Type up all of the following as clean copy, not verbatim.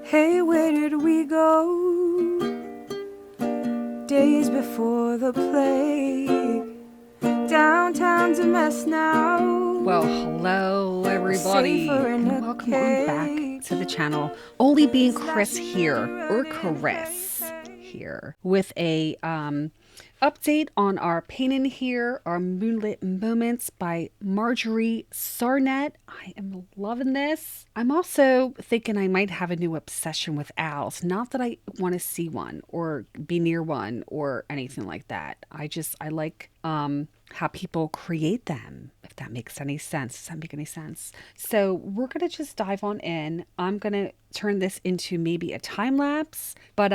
Hey, where did we go? Days before the plague. Downtown's a mess now. Well, hello everybody, Safer in and a welcome on back cage. to the channel. Only being Chris Slashing here, and or running Chris here, with a update on our Pain in Here, our Moonlit Moments by Marjorie Sarnett. I am loving this. I'm also thinking I might have a new obsession with owls. Not that I want to see one or be near one or anything like that. I like how people create them, if that makes any sense. Does that make any sense? So we're gonna just dive on in. I'm gonna turn this into maybe a time lapse, but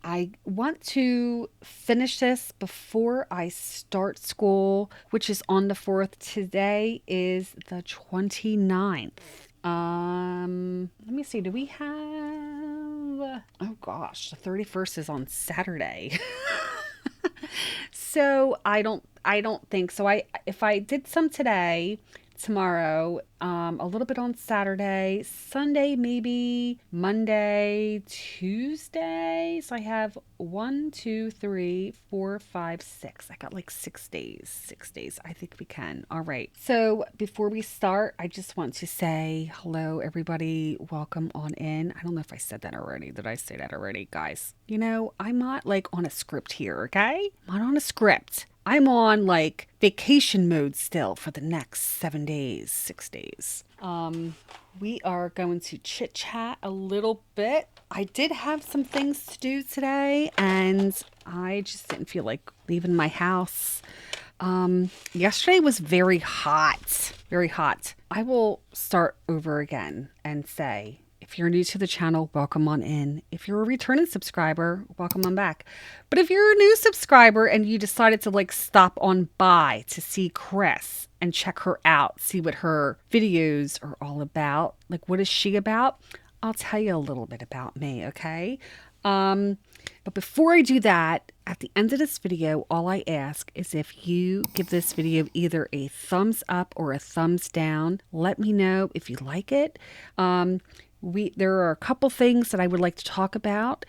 I want to finish this before I start school, which is on the 4th. Today is the 29th. Let me see. Do we have, oh gosh, the 31st is on Saturday. So I don't think so. I If I did some today, tomorrow, a little bit on Saturday, Sunday, maybe Monday, Tuesday. So I have 1, 2, 3, 4, 5, 6. I got like 6 days. 6 days. I think we can. All right. So before we start, I just want to say hello, everybody. Welcome on in. I don't know if I said that already. Did I say that already, guys? I'm not like on a script here, okay? I'm not on a script. I'm on like vacation mode still for the next 7 days, 6 days. We are going to chit chat a little bit. I did have some things to do today, and I just didn't feel like leaving my house. Yesterday was very hot, very hot. I will start over again and say, if you're new to the channel, welcome on in. If you're a returning subscriber, welcome on back. But if you're a new subscriber and you decided to like stop on by to see Chris and check her out, see what her videos are all about, like what is she about? I'll tell you a little bit about me, okay? But before I do that, at the end of this video, all I ask is if you give this video either a thumbs up or a thumbs down. Let me know if you like it. There are a couple things that I would like to talk about.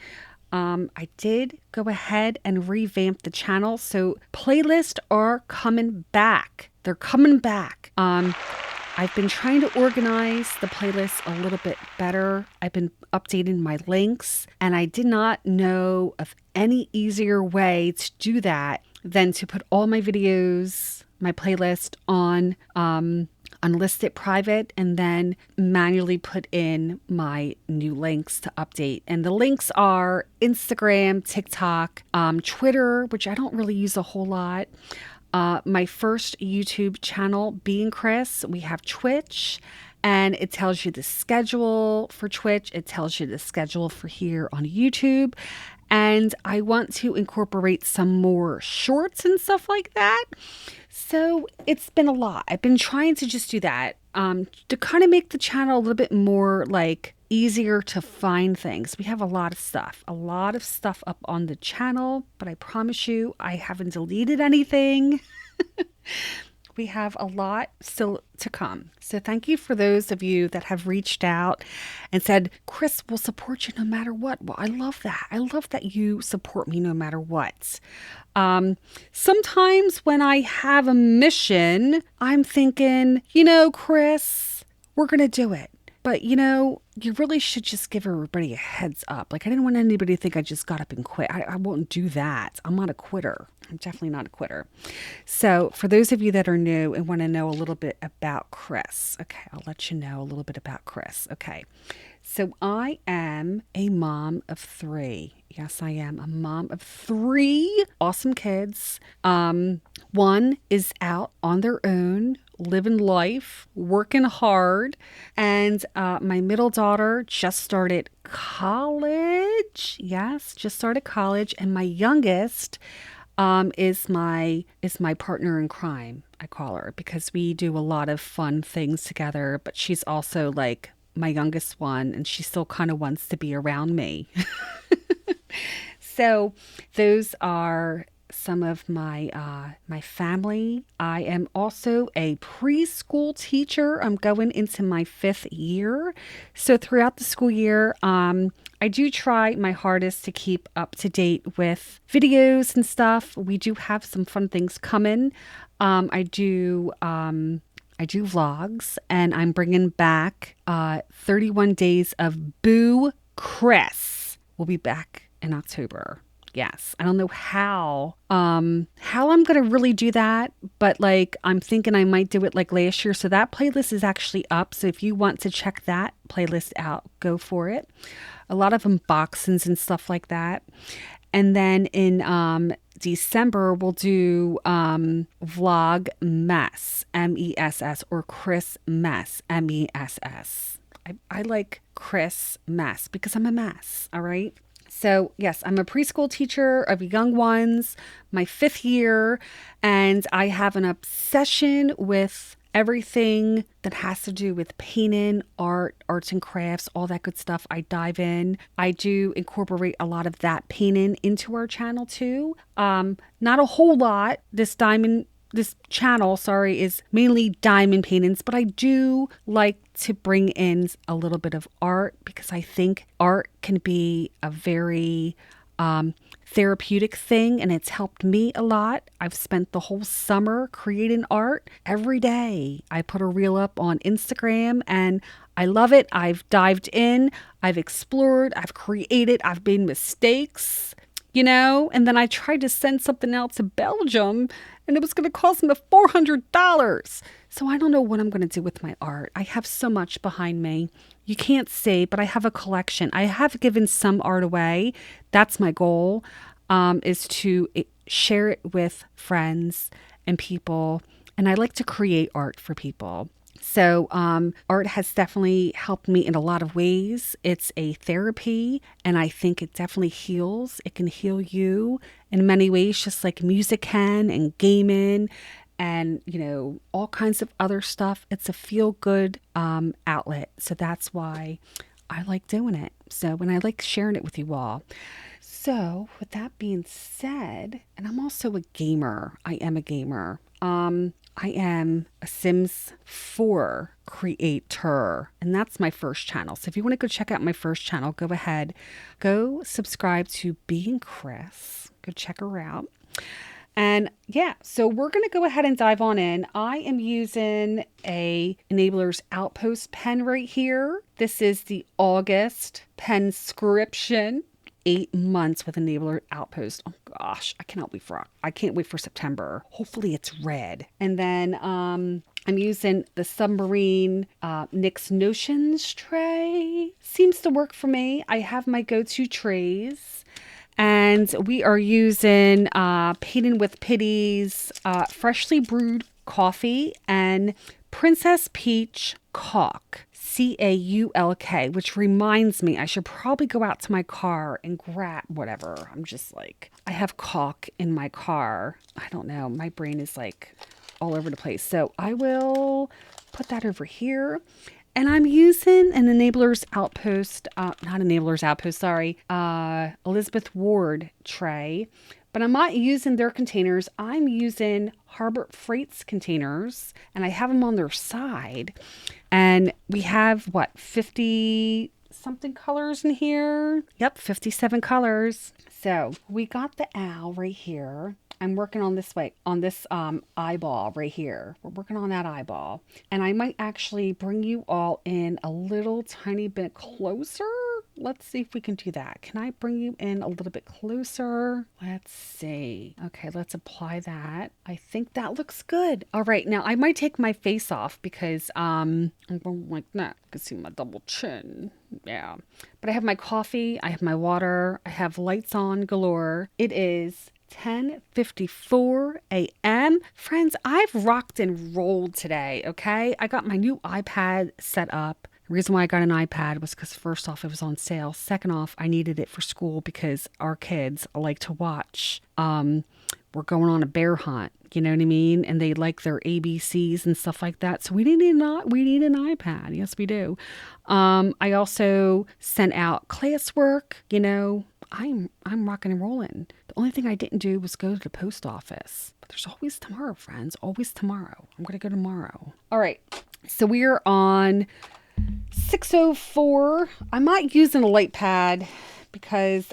I did go ahead and revamp the channel, so playlists are coming back. They're coming back. I've been trying to organize the playlist a little bit better. I've been updating my links, and I did not know of any easier way to do that than to put all my videos, my playlist on unlisted private, and then manually put in my new links to update. And the links are Instagram, TikTok, Twitter, which I don't really use a whole lot. My first YouTube channel being Chris. We have Twitch, and it tells you the schedule for Twitch. It tells you the schedule for here on YouTube. And I want to incorporate some more shorts and stuff like that. So it's been a lot. I've been trying to just do that to kind of make the channel a little bit more like easier to find things. We have a lot of stuff up on the channel, but I promise you, I haven't deleted anything. We have a lot still to come. So thank you for those of you that have reached out and said, Chris will support you no matter what. Well, I love that. I love that you support me no matter what. Sometimes when I have a mission, I'm thinking, Chris, we're going to do it. But, you really should just give everybody a heads up. Like, I didn't want anybody to think I just got up and quit. I won't do that. I'm not a quitter. I'm definitely not a quitter. So for those of you that are new and want to know a little bit about Chris, okay, I'll let you know a little bit about Chris. Okay. So I am a mom of 3. Yes, I am a mom of 3 awesome kids. One is out on their own, living life, working hard. And my middle daughter just started college. Yes, just started college. And my youngest is my partner in crime. I call her, because we do a lot of fun things together. But she's also like my youngest one, and she still kind of wants to be around me. So those are some of my family. I am also a preschool teacher. I'm going into my 5th year. So throughout the school year, I do try my hardest to keep up to date with videos and stuff. We do have some fun things coming. I do vlogs, and I'm bringing back 31 Days of Boo Chris. We'll be back in October. Yes, I don't know how I'm gonna really do that, but like I'm thinking I might do it like last year. So that playlist is actually up. So if you want to check that playlist out, go for it. A lot of unboxings and stuff like that. And then in December, we'll do Vlog Mess, Mess, or Chris Mess, Mess. I like Chris Mess because I'm a mess, all right? So, yes, I'm a preschool teacher of young ones, my 5th year, and I have an obsession with everything that has to do with painting, arts and crafts, all that good stuff. I dive in. I do incorporate a lot of that painting into our channel too. Not a whole lot. This channel, is mainly diamond paintings, but I do like to bring in a little bit of art because I think art can be a very therapeutic thing, and it's helped me a lot. I've spent the whole summer creating art every day. I put a reel up on Instagram and I love it. I've dived in, I've explored, I've created, I've made mistakes, and then I tried to send something out to Belgium and it was going to cost me $400. So I don't know what I'm going to do with my art. I have so much behind me. You can't see, but I have a collection. I have given some art away. That's my goal, is to share it with friends and people. And I like to create art for people. So art has definitely helped me in a lot of ways. It's a therapy, and I think it definitely heals. It can heal you in many ways, just like music can, and gaming, and all kinds of other stuff. It's a feel-good outlet. So that's why I like doing it. So when I like sharing it with you all. So with that being said, and I'm also a gamer. I am a gamer. I am a Sims 4 creator, and that's my first channel. So if you want to go check out my first channel, go ahead, go subscribe to Being Chris. Go check her out. And yeah, so we're going to go ahead and dive on in. I am using a Enablers Outpost pen right here. This is the August Penscription. 8 months with Enabler Outpost. Oh gosh, I can't wait for September. Hopefully it's red. And then I'm using the Submarine NYX Notions tray. Seems to work for me. I have my go-to trays. And we are using Painting with Pity's freshly brewed coffee and Princess Peach caulk. Caulk, which reminds me I should probably go out to my car and grab whatever. I'm just like, I have caulk in my car. I don't know. My brain is like all over the place. So I will put that over here. And I'm using an Enablers Outpost, Elizabeth Ward tray. But I'm not using their containers. I'm using Harbor Freight's containers, and I have them on their side. And we have, 50 something colors in here? Yep, 57 colors. So we got the owl right here. I'm working on this eyeball right here. We're working on that eyeball. And I might actually bring you all in a little tiny bit closer. Let's see if we can do that. Can I bring you in a little bit closer? Let's see. Okay, let's apply that. I think that looks good. All right, now I might take my face off because I'm going like that. You can see my double chin. Yeah. But I have my coffee, I have my water, I have lights on galore. It is 10:54 a.m. Friends, I've rocked and rolled today, okay? I got my new iPad set up. The reason why I got an iPad was because first off, it was on sale. Second off, I needed it for school because our kids like to watch. We're going on a bear hunt, you know what I mean? And they like their ABCs and stuff like that. So we need an iPad. Yes, we do. I also sent out classwork, I'm rocking and rolling. The only thing I didn't do was go to the post office. But there's always tomorrow, friends. Always tomorrow. I'm gonna go tomorrow. All right. So we're on 6:04. I'm not using a light pad because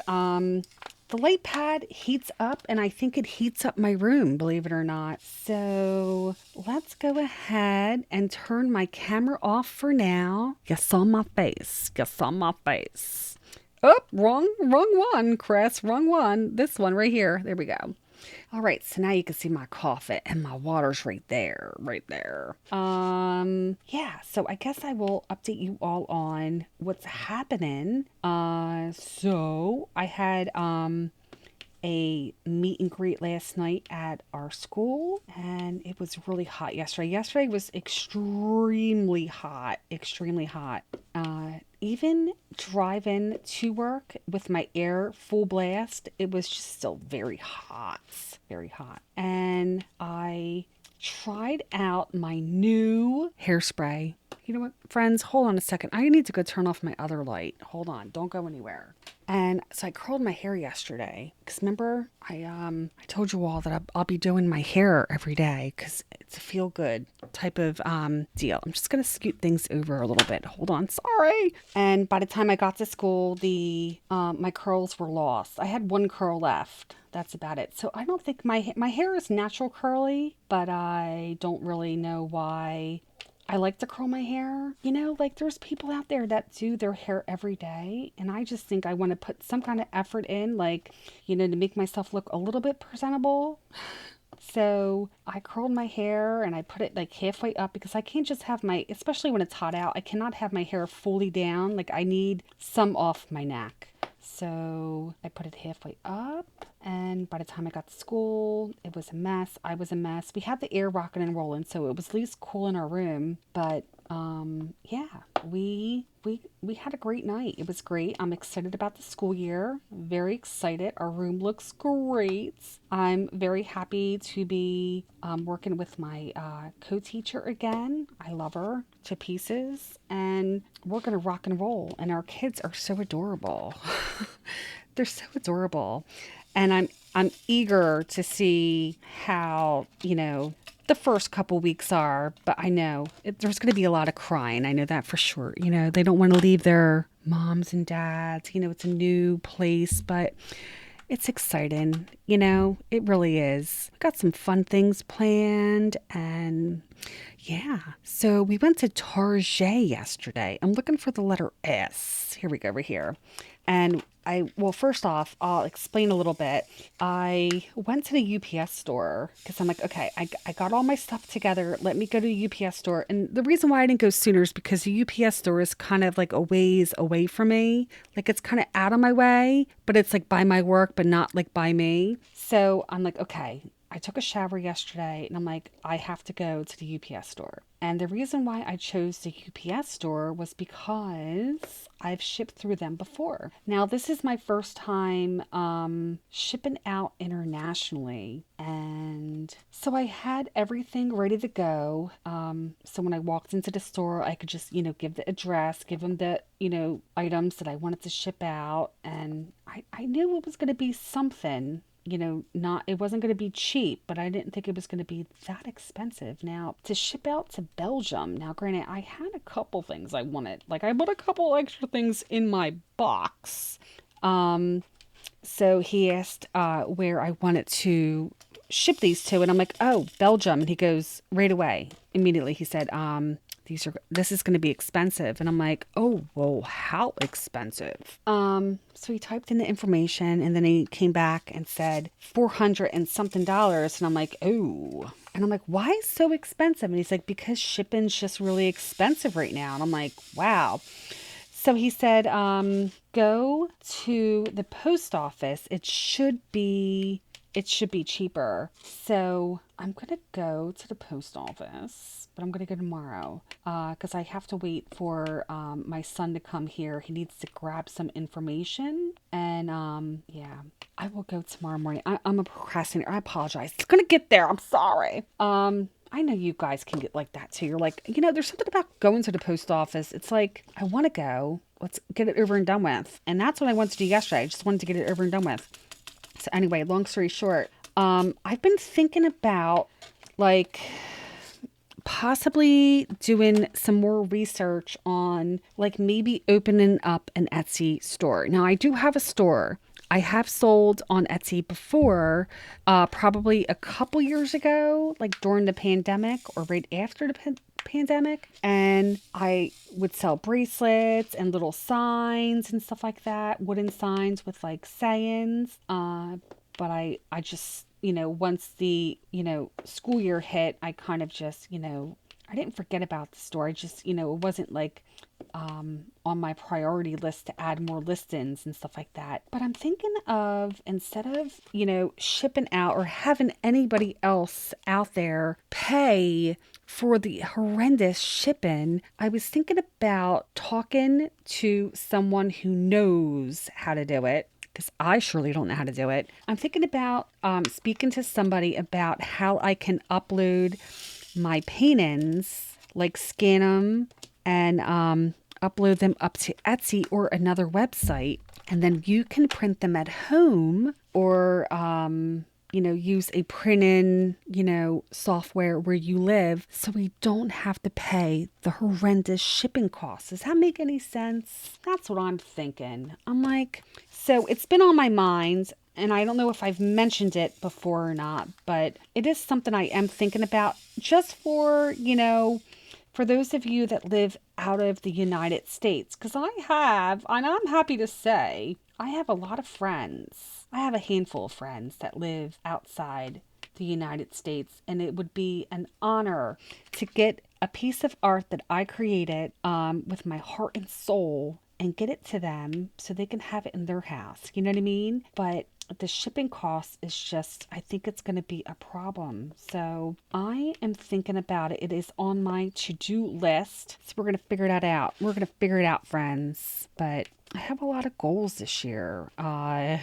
the light pad heats up, and I think it heats up my room, believe it or not. So let's go ahead and turn my camera off for now. You saw my face. You saw my face. Oh, wrong one, Chris. Wrong one. This one right here. There we go. All right, so now you can see my coffee and my water's right there, right there. Yeah, so I guess I will update you all on what's happening. So I had a meet and greet last night at our school, and it was really hot yesterday. Yesterday was extremely hot, extremely hot. Even driving to work with my air full blast, it was just still very hot, very hot. And I tried out my new hairspray. You know what, friends, hold on a second. I need to go turn off my other light. Hold on, don't go anywhere. And so I curled my hair yesterday because remember I told you all that I'll be doing my hair every day because it's a feel good type of deal. I'm just gonna scoot things over a little bit. Hold on, sorry. And by the time I got to school, the my curls were lost. I had one curl left. That's about it. So I don't think my hair is natural curly, but I don't really know why. I like to curl my hair. You know, like there's people out there that do their hair every day. And I just think I want to put some kind of effort in, like, you know, to make myself look a little bit presentable. So I curled my hair and I put it like halfway up because I can't just have my, especially when it's hot out, I cannot have my hair fully down. Like I need some off my neck. So I put it halfway up, and by the time I got to school, it was a mess. I was a mess. We had the air rocking and rolling, so it was at least cool in our room. But yeah, we had a great night. It was great. I'm excited about the school year. Very excited. Our room looks great. I'm very happy to be working with my co-teacher again. I love her to pieces, and we're gonna rock and roll. And our kids are so adorable. They're so adorable, and I'm eager to see how, you know, the first couple weeks are, but I know there's going to be a lot of crying. I know that for sure. You know, they don't want to leave their moms and dads. You know, it's a new place, but it's exciting. You know, it really is. We got some fun things planned, and yeah. So we went to Target yesterday. I'm looking for the letter S. Here we go, right here. And well, first off, I'll explain a little bit. I went to the UPS store because I'm like, okay, I got all my stuff together. Let me go to the UPS store. And the reason why I didn't go sooner is because the UPS store is kind of like a ways away from me. Like it's kind of out of my way, but it's like by my work, but not like by me. So I'm like, okay. I took a shower yesterday and I'm like, I have to go to the UPS store. And the reason why I chose the UPS store was because I've shipped through them before. Now, this is my first time shipping out internationally. And so I had everything ready to go. So when I walked into the store, I could just, you know, give the address, give them the, you know, items that I wanted to ship out. And I knew it was going to be something. You know, it wasn't going to be cheap, but I didn't think it was going to be that expensive. Now, to ship out to Belgium, now granted, I had a couple things I wanted. Like I put a couple extra things in my box. So he asked where I wanted to ship these to, and I'm like, oh, Belgium. And he goes right away. Immediately he said, this is going to be expensive. And I'm like, oh, well, how expensive? So he typed in the information and then he came back and said $400 and something. And I'm like, oh, and I'm like, why so expensive? And he's like, because shipping's just really expensive right now. And I'm like, wow. So he said, go to the post office. It should be cheaper. So I'm going to go to the post office, but I'm going to go tomorrow because I have to wait for my son to come here. He needs to grab some information. And yeah, I will go tomorrow morning. I'm a procrastinator. I apologize. It's going to get there. I'm sorry. I know you guys can get like that too. You're like, you know, there's something about going to the post office. It's like, I want to go, let's get it over and done with. And that's what I wanted to do yesterday. I just wanted to get it over and done with. So anyway, long story short, I've been thinking about like possibly doing some more research on like maybe opening up an Etsy store. Now I do have a store. I have sold on Etsy before, probably a couple years ago, like during the pandemic or right after the pandemic. And I would sell bracelets and little signs and stuff like that, wooden signs with like sayings. But I just, once the, school year hit, I kind of just, I didn't forget about the store. I just, it wasn't like on my priority list to add more listings and stuff like that. But I'm thinking of, instead of, shipping out or having anybody else out there pay for the horrendous shipping, I was thinking about talking to someone who knows how to do it, because I surely don't know how to do it. I'm thinking about speaking to somebody about how I can upload my paintings, like scan them and upload them up to Etsy or another website. And then you can print them at home or, use a print-in, software where you live, so we don't have to pay the horrendous shipping costs. Does that make any sense? That's what I'm thinking. I'm like, so it's been on my mind, and I don't know if I've mentioned it before or not, but it is something I am thinking about just for, for those of you that live out of the United States, because I have, and I'm happy to say, I have a lot of friends. I have a handful of friends that live outside the United States, and it would be an honor to get a piece of art that I created with my heart and soul and get it to them so they can have it in their house. You know what I mean? But the shipping cost is just, I think it's going to be a problem. So I am thinking about it. It is on my to-do list. So we're going to figure that out. We're going to figure it out, friends. But I have a lot of goals this year. I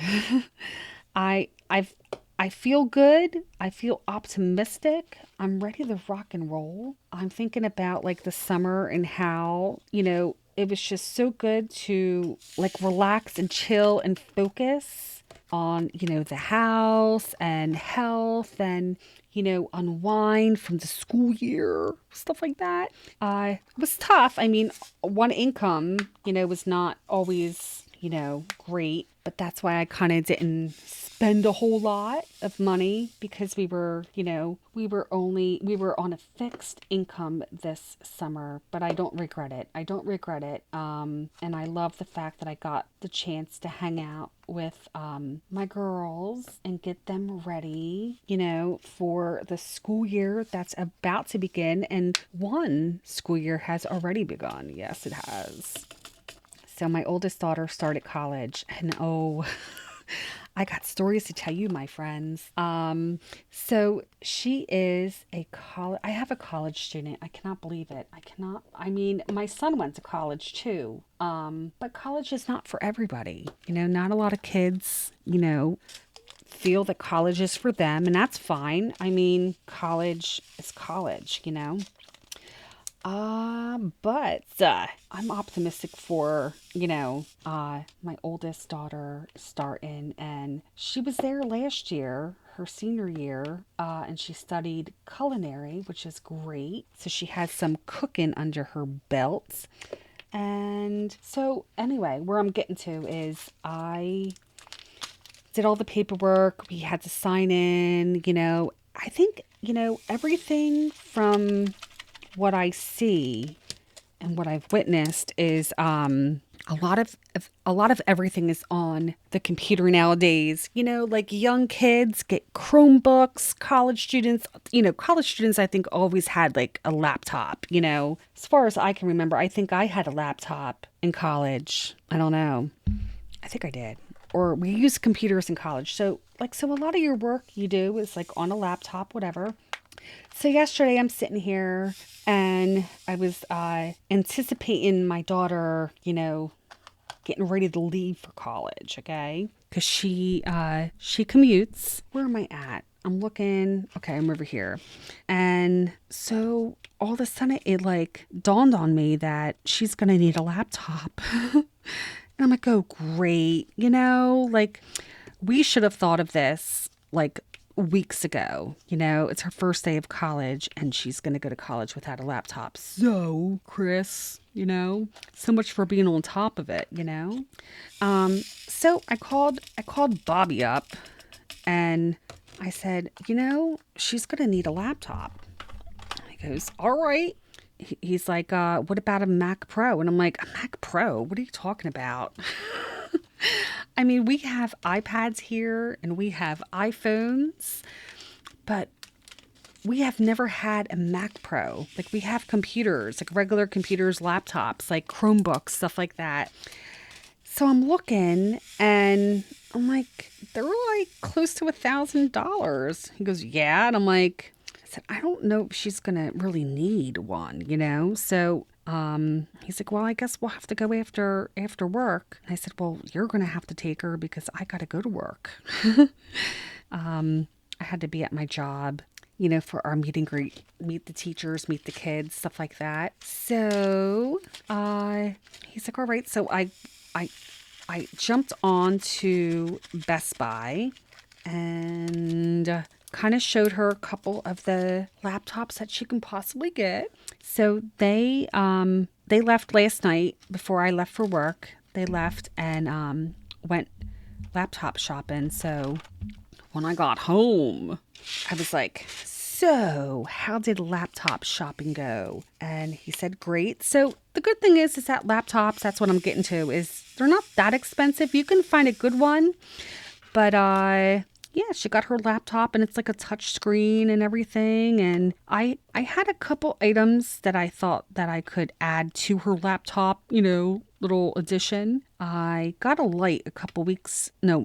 feel good. I feel optimistic. I'm ready to rock and roll. I'm thinking about like the summer and how, it was just so good to like relax and chill and focus on, the house and health and, unwind from the school year, stuff like that. It was tough. I mean, one income, was not always, great, but that's why I kind of didn't spend a whole lot of money, because we were on a fixed income this summer, but I don't regret it. And I love the fact that I got the chance to hang out with my girls and get them ready, for the school year that's about to begin. And one school year has already begun. Yes, it has. So my oldest daughter started college, and oh, I got stories to tell you, my friends. So she is I have a college student. I cannot believe it. I mean, my son went to college too. But college is not for everybody. Not a lot of kids, feel that college is for them, and that's fine. I mean, college is college, but I'm optimistic for, my oldest daughter starting, and she was there last year, her senior year, and she studied culinary, which is great. So she has some cooking under her belt. And so anyway, where I'm getting to is I did all the paperwork. We had to sign in, I think, everything from what I see and what I've witnessed is a lot of everything is on the computer nowadays. Like young kids get Chromebooks, college students I think always had like a laptop, As far as I can remember, I think I had a laptop in college. I don't know. I think I did. Or we used computers in college. So a lot of your work you do is like on a laptop, whatever. So yesterday I'm sitting here and I was anticipating my daughter, getting ready to leave for college, okay? Because she commutes. Where am I at? I'm looking. Okay, I'm over here. And so all of a sudden it like dawned on me that she's going to need a laptop. And I'm like, oh, great. Like we should have thought of this like weeks ago. It's her first day of college and she's going to go to college without a laptop. So, Chris, so much for being on top of it. So I called Bobby up and I said, she's going to need a laptop. He goes, all right. He's like, what about a Mac Pro? And I'm like, a Mac Pro? What are you talking about? I mean, we have iPads here and we have iPhones, but we have never had a Mac Pro. Like we have computers, like regular computers, laptops, like Chromebooks, stuff like that. So I'm looking and I'm like, they're like close to $1,000. He goes, yeah. And I'm like, I said, I don't know if she's going to really need one. So he's like, well, I guess we'll have to go after work. And I said, well, you're going to have to take her because I got to go to work. I had to be at my job, for our meet and greet, meet the teachers, meet the kids, stuff like that. So he's like, all right. So I jumped on to Best Buy and kind of showed her a couple of the laptops that she can possibly get. So they left last night before I left for work. They left and went laptop shopping. So when I got home, I was like, so how did laptop shopping go? And he said, great. So the good thing is that laptops, that's what I'm getting to, is they're not that expensive. You can find a good one. But yeah, she got her laptop and it's like a touch screen and everything. And I had a couple items that I thought that I could add to her laptop, little addition. I got a light a couple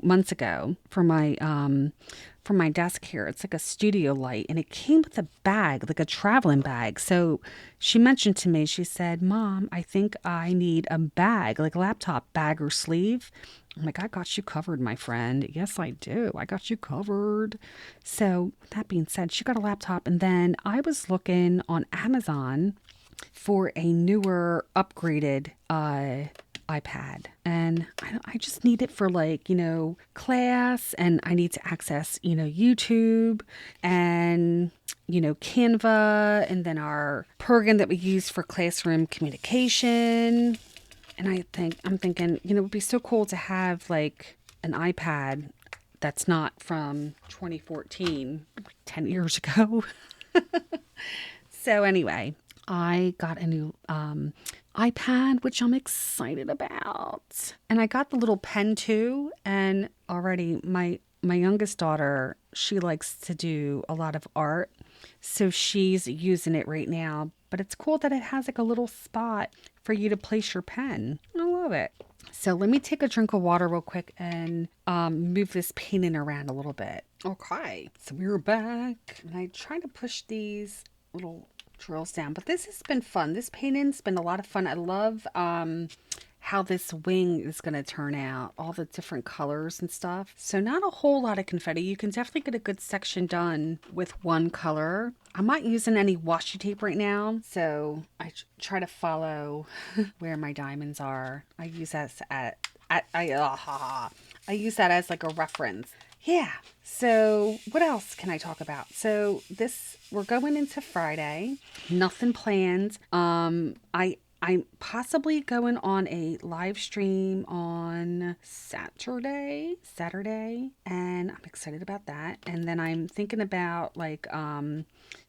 months ago for my desk here. It's like a studio light and it came with a bag, like a traveling bag. So she mentioned to me, she said, Mom, I think I need a bag, like a laptop bag or sleeve. I'm like, I got you covered, my friend. Yes, I do. I got you covered. So that being said, she got a laptop and then I was looking on Amazon for a newer upgraded iPad. And I just need it for class and I need to access, YouTube and, Canva and then our program that we use for classroom communication. And I'm thinking, it would be so cool to have like an iPad that's not from 2014, 10 years ago. So anyway, I got a new iPad, which I'm excited about. And I got the little pen too. And already my youngest daughter, she likes to do a lot of art. So she's using it right now. But it's cool that it has like a little spot for you to place your pen. I love it. So let me take a drink of water real quick and move this painting around a little bit. Okay, so we're back. And I try to push these little drills down, but this has been fun. This painting's been a lot of fun. I love how this wing is going to turn out, all the different colors and stuff. So not a whole lot of confetti. You can definitely get a good section done with one color. I'm not using any washi tape right now, so I try to follow where my diamonds are. I use that I use that as like a reference. Yeah. So what else can I talk about? So we're going into Friday. Nothing planned. I'm possibly going on a live stream on Saturday, and I'm excited about that. And then I'm thinking about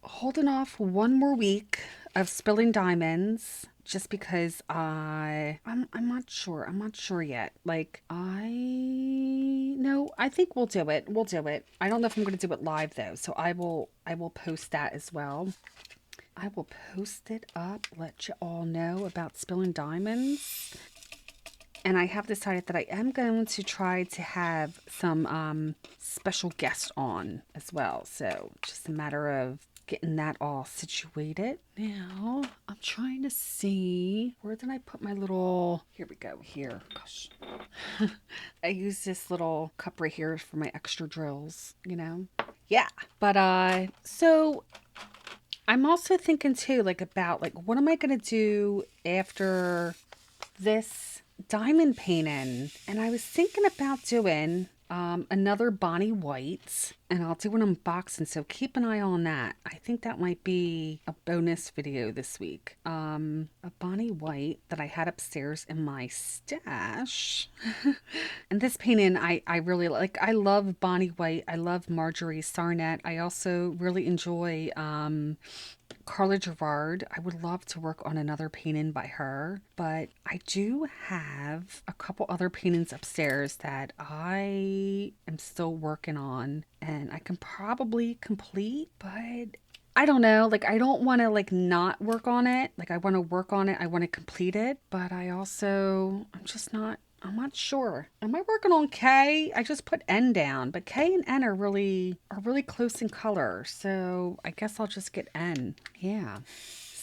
holding off one more week of spilling diamonds just because I'm not sure. I'm not sure yet. I think we'll do it. We'll do it. I don't know if I'm going to do it live though. So I will post that as well. I will post it up, let you all know about spilling diamonds. And I have decided that I am going to try to have some special guests on as well. So just a matter of getting that all situated. Now, I'm trying to see, where did I put my little, here we go, here. Gosh. I use this little cup right here for my extra drills, Yeah. But so I'm also thinking too, like about like what am I gonna do after this diamond painting? And I was thinking about doing another Bonnie White, and I'll do an unboxing. So keep an eye on that. I think that might be a bonus video this week. A Bonnie White that I had upstairs in my stash. And this painting, I really like. I love Bonnie White. I love Marjorie Sarnet. I also really enjoy Carla Gerard. I would love to work on another painting by her, but I do have a couple other paintings upstairs that I am still working on and I can probably complete, but I don't know. Like, I don't want to like not work on it. Like, I want to work on it. I want to complete it, but I'm not sure. Am I working on K? I just put N down, but K and N are really close in color. So I guess I'll just get N. Yeah.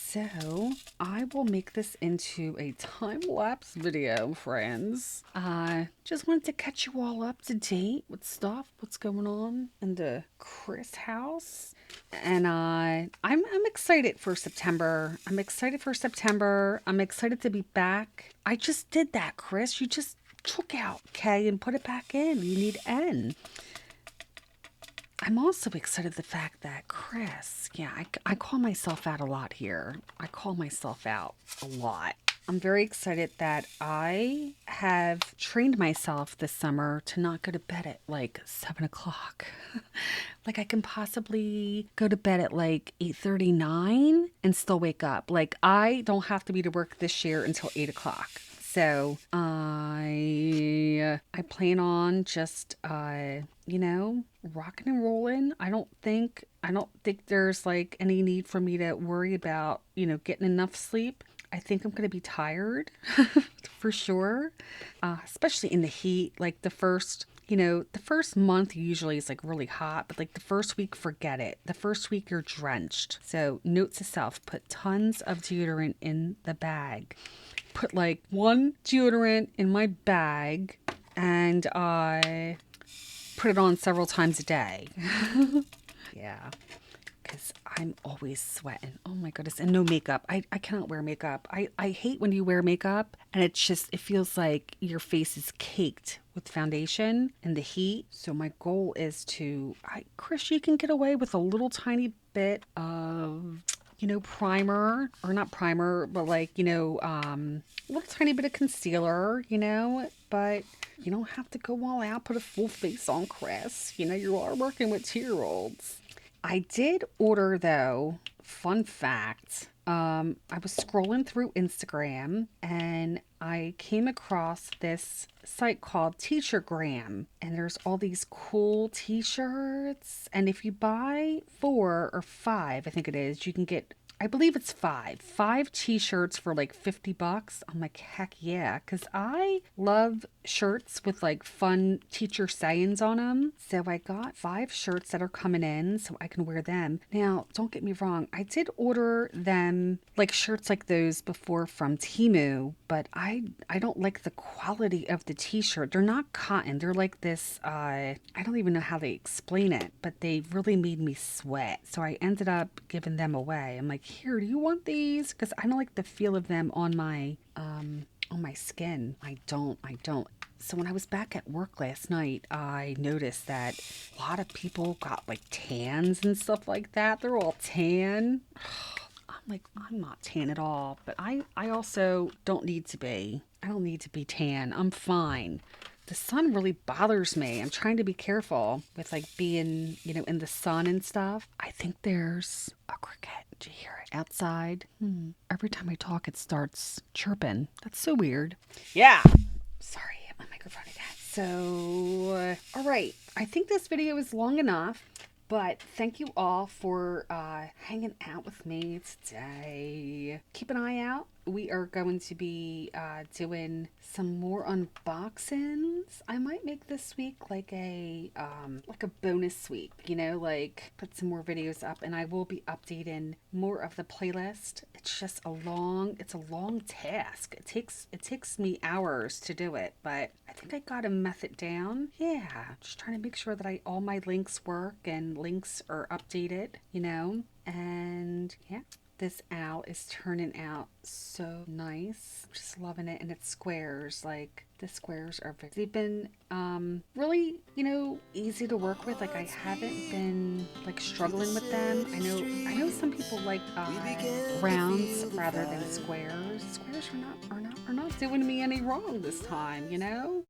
So I will make this into a time-lapse video, friends. Just wanted to catch you all up to date with stuff, what's going on in the Chris house. And I'm excited for September. I'm excited for September. I'm excited to be back. I just did that, Chris. You just took out K and put it back in. You need N. I'm also excited the fact that Chris, yeah, I call myself out a lot here. I call myself out a lot. I'm very excited that I have trained myself this summer to not go to bed at like 7 o'clock. Like I can possibly go to bed at like 8:39 and still wake up. Like I don't have to be to work this year until 8 o'clock. So I plan on just rocking and rolling. I don't think there's like any need for me to worry about, getting enough sleep. I think I'm going to be tired for sure, especially in the heat. Like the first month usually is like really hot, but like the first week, forget it. The first week you're drenched. So note to self, put tons of deodorant in the bag. Put like one deodorant in my bag and I put it on several times a day. Yeah. Because I'm always sweating. Oh my goodness. And no makeup. I cannot wear makeup. I hate when you wear makeup and it feels like your face is caked with foundation and the heat. So my goal is Chris, you can get away with a little tiny bit of, primer, or not primer, but like, a little tiny bit of concealer, but you don't have to go all out, put a full face on, Chris. You are working with 2-year-olds. I did order though, fun fact. I was scrolling through Instagram and I came across this site called Teachergram, and there's all these cool t-shirts. And if you buy 4 or 5, I think it is, you can get, I believe it's 5 t-shirts for like $50. I'm like, heck yeah, because I love shirts with like fun teacher sayings on them. So I got 5 shirts that are coming in so I can wear them. Now, don't get me wrong, I did order them like shirts like those before from Temu, but I don't like the quality of the t-shirt. They're not cotton. They're like this, I don't even know how they explain it, but they really made me sweat. So I ended up giving them away. I'm like, here, do you want these? Because I don't like the feel of them on my skin. I don't. So when I was back at work last night, I noticed that a lot of people got like tans and stuff like that. They're all tan. I'm like, I'm not tan at all, but I also don't need to be. I don't need to be tan. I'm fine. The sun really bothers me. I'm trying to be careful with like being, in the sun and stuff. I think there's a cricket. Do you hear it outside? Every time I talk, it starts chirping. That's so weird. Yeah. Sorry, I hit my microphone again. So, all right. I think this video is long enough. But thank you all for hanging out with me today. Keep an eye out. We are going to be doing some more unboxings. I might make this week like a bonus week, like put some more videos up, and I will be updating more of the playlist. It's just a long task. It takes me hours to do it, but I think I got a method down. Yeah, just trying to make sure that all my links work and links are updated, you know? And yeah, this owl is turning out so nice. I'm just loving it. And it's squares. Like, the squares are very, they've been really, you know, easy to work with. Like, I haven't been like struggling with them. I know some people like rounds rather than squares. Squares are not doing me any wrong this time, you know?